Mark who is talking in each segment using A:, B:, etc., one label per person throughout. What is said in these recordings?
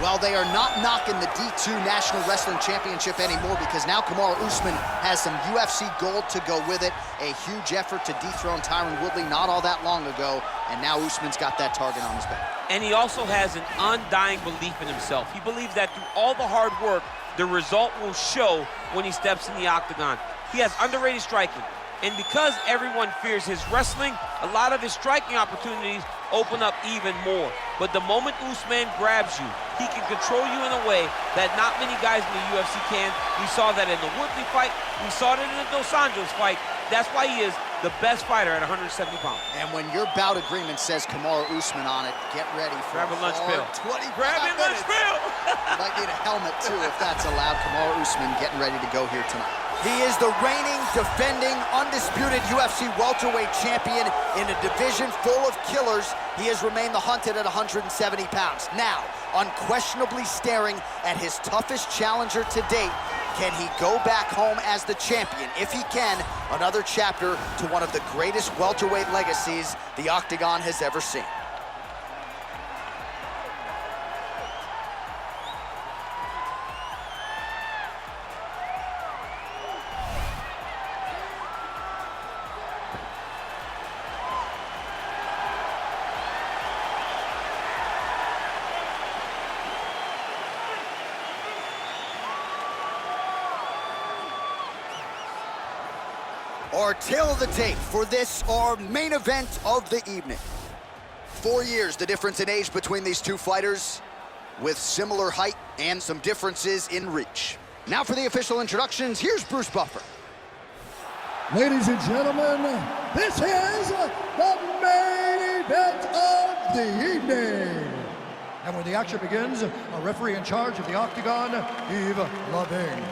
A: Well, they are not knocking the D2 National Wrestling Championship anymore because now Kamaru Usman has some UFC gold to go with it. A huge effort to dethrone Tyron Woodley not all that long ago, and now Usman's got that target on his back.
B: And he also has an undying belief in himself. He believes that through all the hard work, the result will show when he steps in the octagon. He has underrated striking, and because everyone fears his wrestling, a lot of his striking opportunities open up even more. But the moment Usman grabs you, he can control you in a way that not many guys in the UFC can. We saw that in the Woodley fight. We saw it in the Dos Anjos fight. That's why he is the best fighter at 170 pounds.
A: And when your bout agreement says Kamaru Usman on it, get ready for
B: grab a lunch pill.
A: 25
B: grab your lunch pill.
A: Might need a helmet too if that's allowed. Kamaru Usman getting ready to go here tonight. He is the reigning, defending, undisputed UFC welterweight champion in a division full of killers. He has remained the hunted at 170 pounds. Now, unquestionably staring at his toughest challenger to date. Can he go back home as the champion? If he can, another chapter to one of the greatest welterweight legacies the Octagon has ever seen. Our tale of the tape for this, our main event of the evening. 4 years, the difference in age between these two fighters, with similar height and some differences in reach. Now for the official introductions, here's Bruce Buffer.
C: Ladies and gentlemen, this is the main event of the evening. And when the action begins, a referee in charge of the Octagon, Yves Lavigne.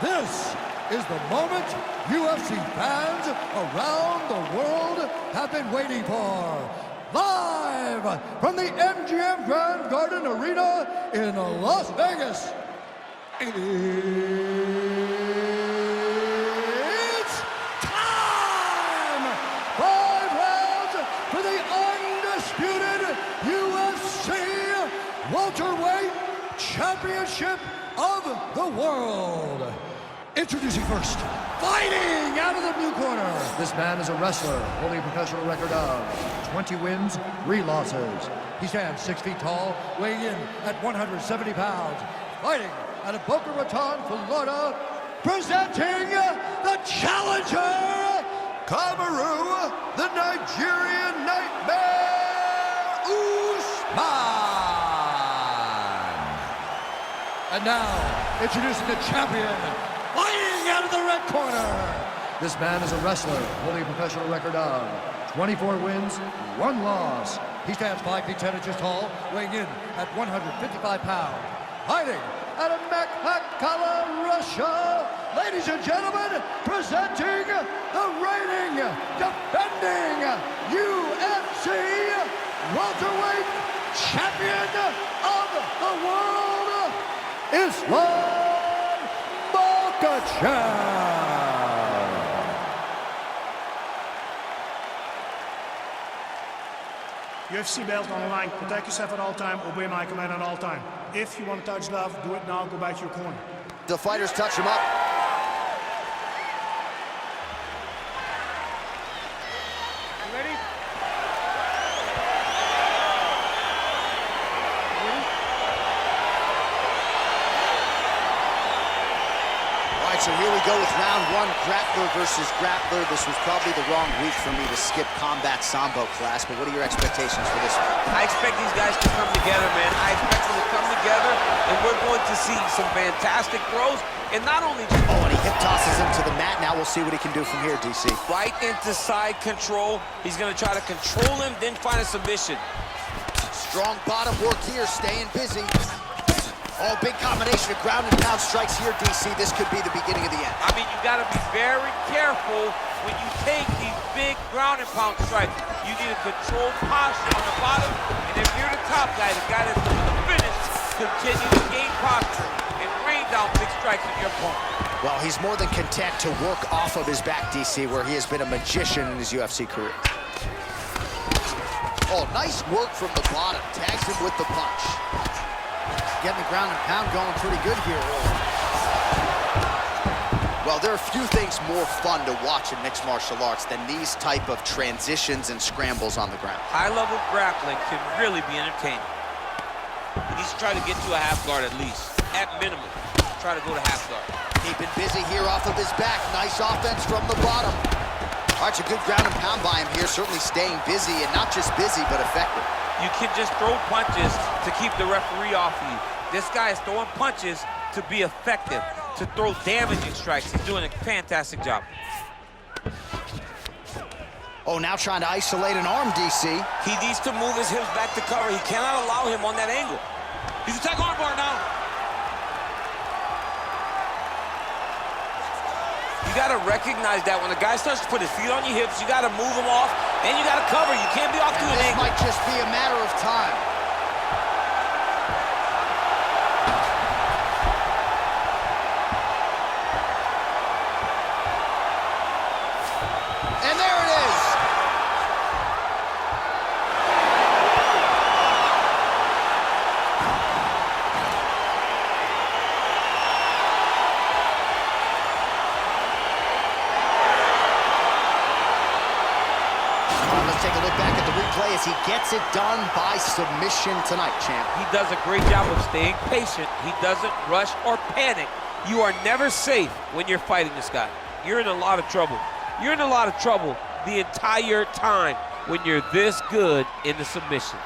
C: This is the moment UFC fans around the world have been waiting for. Live from the MGM Grand Garden Arena in Las Vegas. It's time! 5 rounds for the undisputed UFC welterweight championship of the world. Introducing first, fighting out of the blue corner. This man is a wrestler, holding a professional record of 20 wins, 3 losses. He stands 6 feet tall, weighing in at 170 pounds. Fighting out of Boca Raton, Florida, presenting the challenger, Kamaru, the Nigerian Nightmare, Usman. And now, introducing the champion, fighting out of the red corner. This man is a wrestler, holding a professional record of 24 wins, 1 loss. He stands 5 feet 10 inches tall, weighing in at 155 pounds. Hiding out of Makhachev, Russia. Ladies and gentlemen, presenting the reigning, defending UFC welterweight champion of the world, Islam Makhachev.
D: UFC belt on the line. Protect yourself at all time. Obey my command at all time. If you want to touch love, do it now. Go back to your corner.
A: The fighters touch him up.
D: You ready?
A: So here we go with round 1, grappler versus grappler. This was probably the wrong week for me to skip combat sambo class, but what are your expectations for this one?
B: I expect these guys to come together, man. I expect them to come together, and we're going to see some fantastic throws. And not only just...
A: Oh, and he hip tosses him to the mat. Now we'll see what he can do from here, DC.
B: Right into side control. He's going to try to control him, then find a submission.
A: Strong bottom work here, staying busy. Oh, big combination of ground and pound strikes here, DC. This could be the beginning of the end.
B: I mean, you got to be very careful when you take these big ground and pound strikes. You need a controlled posture on the bottom, and if you're the top guy, the guy that's doing the finish, continue to gain posture and rain down big strikes on your opponent.
A: Well, he's more than content to work off of his back, DC, where he has been a magician in his UFC career. Oh, nice work from the bottom. Tags him with the punch. Getting the ground and pound going pretty good here. Well, there are few things more fun to watch in mixed martial arts than these type of transitions and scrambles on the ground.
B: High-level grappling can really be entertaining. He needs to try to get to a half guard at least. At minimum, try to go to half guard.
A: Keeping busy here off of his back. Nice offense from the bottom. All right, a good ground and pound by him here. Certainly staying busy, and not just busy, but effective.
B: You can just throw punches to keep the referee off of you. This guy is throwing punches to be effective, to throw damaging strikes. He's doing a fantastic job.
A: Oh, now trying to isolate an arm, DC.
E: He needs to move his hips back to cover. He cannot allow him on that angle. He's attacking arm bar now. You got to recognize that when a guy starts to put his feet on your hips, you got to move him off, and you got to cover. You can't be off to an angle.
A: This might just be a matter of time. And there it is. Let's take a look back at the replay as he gets it done by submission tonight, champ.
B: He does a great job of staying patient. He doesn't rush or panic. You are never safe when you're fighting this guy. You're in a lot of trouble. You're in a lot of trouble the entire time when you're this good in the submissions.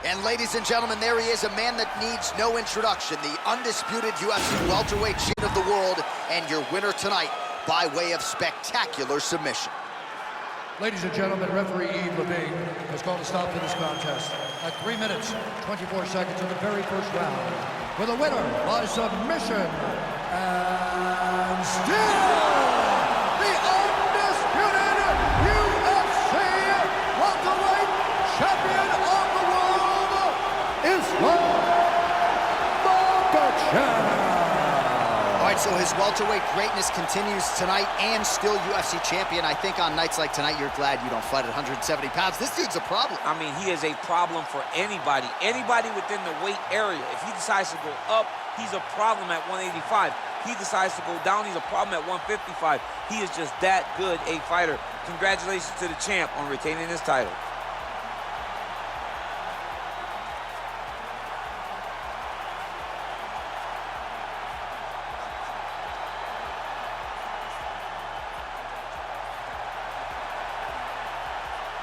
A: And ladies and gentlemen, there he is, a man that needs no introduction, the undisputed UFC welterweight champion of the world, and your winner tonight by way of spectacular submission.
C: Ladies and gentlemen, referee Yves Levine has called a stop to this contest at 3 minutes, 24 seconds of the very first round, with a winner by submission, and still the undisputed UFC welterweight champion of the world, Islam Makhachev.
A: All right, so his welterweight greatness continues tonight, and still UFC champion. I think on nights like tonight, you're glad you don't fight at 170 pounds. This dude's a problem.
B: I mean, he is a problem for anybody within the weight area. If he decides to go up, he's a problem at 185. He decides to go down, he's a problem at 155. He is just that good a fighter. Congratulations to the champ on retaining his title.